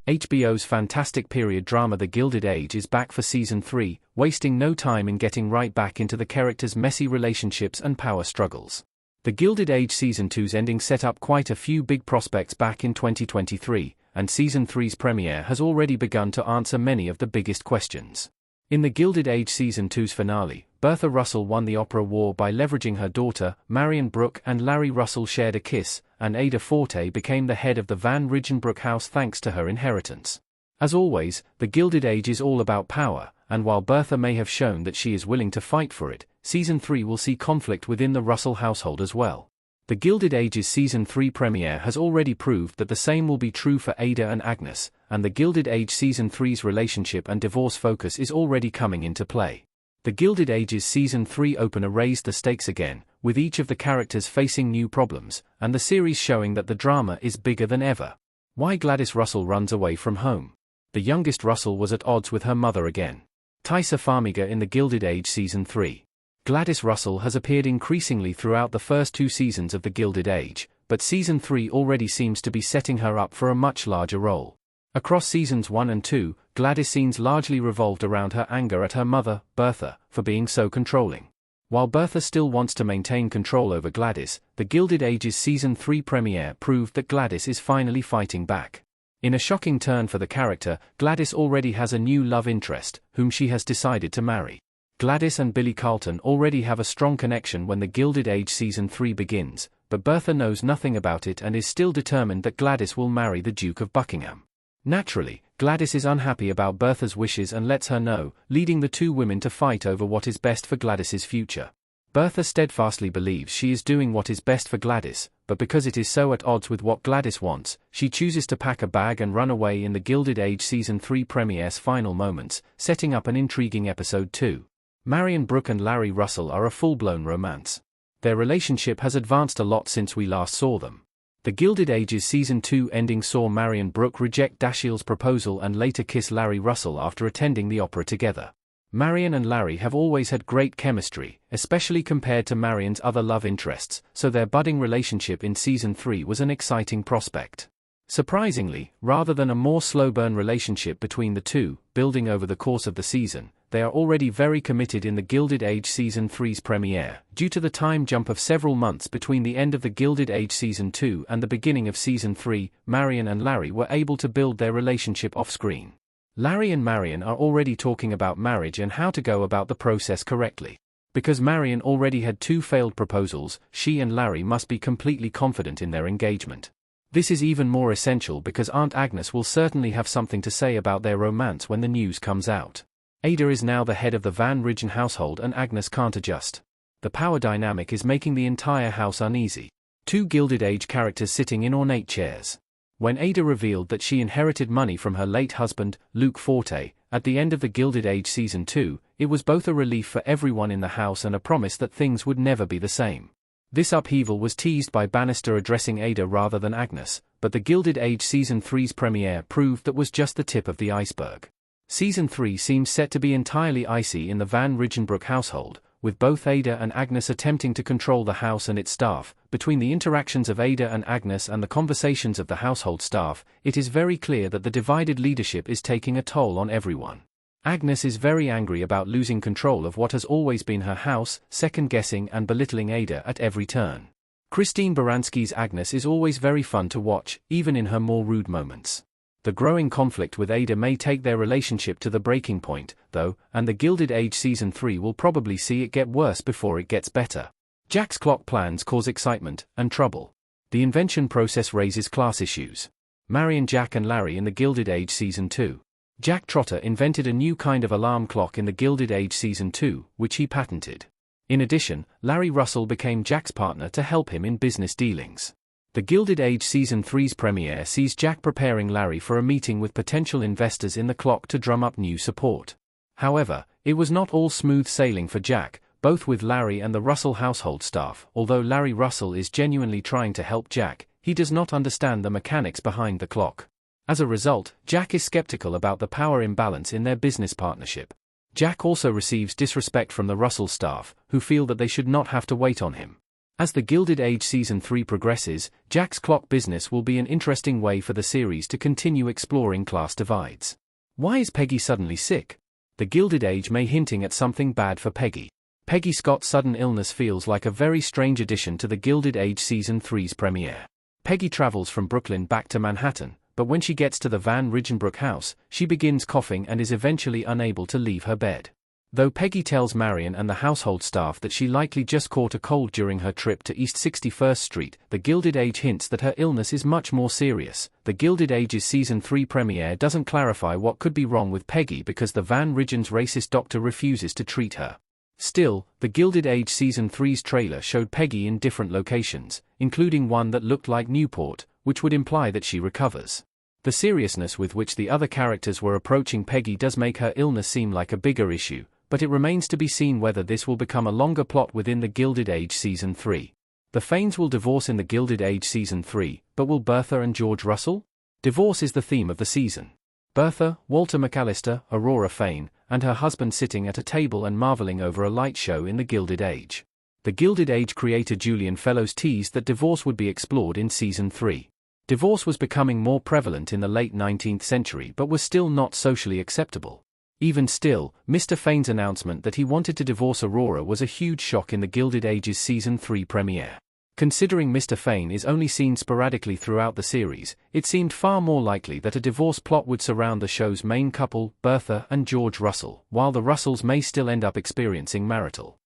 HBO's fantastic period drama The Gilded Age is back for Season 3, wasting no time in getting right back into the characters' messy relationships and power struggles. The Gilded Age Season 2's ending set up quite a few big prospects back in 2023, and Season 3's premiere has already begun to answer many of the biggest questions. In The Gilded Age Season 2's finale, Bertha Russell won the opera war by leveraging her daughter. Marion Brooke and Larry Russell shared a kiss, and Ada Forte became the head of the Van Ridgenbroek house thanks to her inheritance. As always, The Gilded Age is all about power, and while Bertha may have shown that she is willing to fight for it, Season 3 will see conflict within the Russell household as well. The Gilded Age's Season 3 premiere has already proved that the same will be true for Ada and Agnes, and The Gilded Age Season 3's relationship and divorce focus is already coming into play. The Gilded Age's Season 3 opener raised the stakes again, with each of the characters facing new problems, and the series showing that the drama is bigger than ever. Why Gladys Russell runs away from home. The youngest Russell was at odds with her mother again. Taissa Farmiga in The Gilded Age Season 3. Gladys Russell has appeared increasingly throughout the first 2 seasons of The Gilded Age, but Season 3 already seems to be setting her up for a much larger role. Across Seasons 1 and 2, Gladys' scenes largely revolved around her anger at her mother, Bertha, for being so controlling. While Bertha still wants to maintain control over Gladys, The Gilded Age's Season 3 premiere proved that Gladys is finally fighting back. In a shocking turn for the character, Gladys already has a new love interest, whom she has decided to marry. Gladys and Billy Carlton already have a strong connection when The Gilded Age Season 3 begins, but Bertha knows nothing about it and is still determined that Gladys will marry the Duke of Buckingham. Naturally, Gladys is unhappy about Bertha's wishes and lets her know, leading the 2 women to fight over what is best for Gladys's future. Bertha steadfastly believes she is doing what is best for Gladys, but because it is so at odds with what Gladys wants, she chooses to pack a bag and run away in The Gilded Age Season 3 premiere's final moments, setting up an intriguing episode 2. Marion Brooke and Larry Russell are a full-blown romance. Their relationship has advanced a lot since we last saw them. The Gilded Age's Season 2 ending saw Marion Brooke reject Dashiell's proposal and later kiss Larry Russell after attending the opera together. Marion and Larry have always had great chemistry, especially compared to Marion's other love interests, so their budding relationship in Season 3 was an exciting prospect. Surprisingly, rather than a more slow-burn relationship between the two, building over the course of the season, they are already very committed in The Gilded Age Season 3's premiere, due to the time jump of several months between the end of The Gilded Age Season 2 and the beginning of Season 3. Marion and Larry were able to build their relationship off-screen. Larry and Marion are already talking about marriage and how to go about the process correctly. Because Marion already had 2 failed proposals, she and Larry must be completely confident in their engagement. This is even more essential because Aunt Agnes will certainly have something to say about their romance when the news comes out. Ada is now the head of the Van Ridgen household and Agnes can't adjust. The power dynamic is making the entire house uneasy. 2 Gilded Age characters sitting in ornate chairs. When Ada revealed that she inherited money from her late husband, Luke Forte, at the end of The Gilded Age Season 2, it was both a relief for everyone in the house and a promise that things would never be the same. This upheaval was teased by Bannister addressing Ada rather than Agnes, but The Gilded Age Season 3's premiere proved that was just the tip of the iceberg. Season 3 seems set to be entirely icy in the Van Ridgenbroek household, with both Ada and Agnes attempting to control the house and its staff. Between the interactions of Ada and Agnes and the conversations of the household staff, it is very clear that the divided leadership is taking a toll on everyone. Agnes is very angry about losing control of what has always been her house, second-guessing and belittling Ada at every turn. Christine Baranski's Agnes is always very fun to watch, even in her more rude moments. The growing conflict with Ada may take their relationship to the breaking point, though, and The Gilded Age Season 3 will probably see it get worse before it gets better. Jack's clock plans cause excitement and trouble. The invention process raises class issues. Marion, Jack and Larry in The Gilded Age Season 2. Jack Trotter invented a new kind of alarm clock in The Gilded Age Season 2, which he patented. In addition, Larry Russell became Jack's partner to help him in business dealings. The Gilded Age Season 3's premiere sees Jack preparing Larry for a meeting with potential investors in the clock to drum up new support. However, it was not all smooth sailing for Jack, both with Larry and the Russell household staff. Although Larry Russell is genuinely trying to help Jack, he does not understand the mechanics behind the clock. As a result, Jack is skeptical about the power imbalance in their business partnership. Jack also receives disrespect from the Russell staff, who feel that they should not have to wait on him. As the Gilded Age Season 3 progresses, Jack's clock business will be an interesting way for the series to continue exploring class divides. Why is Peggy suddenly sick? The Gilded Age may hinting at something bad for Peggy. Peggy Scott's sudden illness feels like a very strange addition to the Gilded Age Season 3's premiere. Peggy travels from Brooklyn back to Manhattan, but when she gets to the Van Rigenbrook house, she begins coughing and is eventually unable to leave her bed. Though Peggy tells Marion and the household staff that she likely just caught a cold during her trip to East 61st Street, the Gilded Age hints that her illness is much more serious. The Gilded Age's Season 3 premiere doesn't clarify what could be wrong with Peggy because the Van Rigen's racist doctor refuses to treat her. Still, the Gilded Age Season 3's trailer showed Peggy in different locations, including one that looked like Newport, which would imply that she recovers. The seriousness with which the other characters were approaching Peggy does make her illness seem like a bigger issue, but it remains to be seen whether this will become a longer plot within the Gilded Age Season 3. The Fanes will divorce in the Gilded Age Season 3, but will Bertha and George Russell? Divorce is the theme of the season. Bertha, Walter McAllister, Aurora Fane, and her husband sitting at a table and marveling over a light show in the Gilded Age. The Gilded Age creator Julian Fellows teased that divorce would be explored in Season 3. Divorce was becoming more prevalent in the late 19th century but was still not socially acceptable. Even still, Mr. Fane's announcement that he wanted to divorce Aurora was a huge shock in the Gilded Age's Season 3 premiere. Considering Mr. Fane is only seen sporadically throughout the series, it seemed far more likely that a divorce plot would surround the show's main couple, Bertha and George Russell, while the Russells may still end up experiencing marital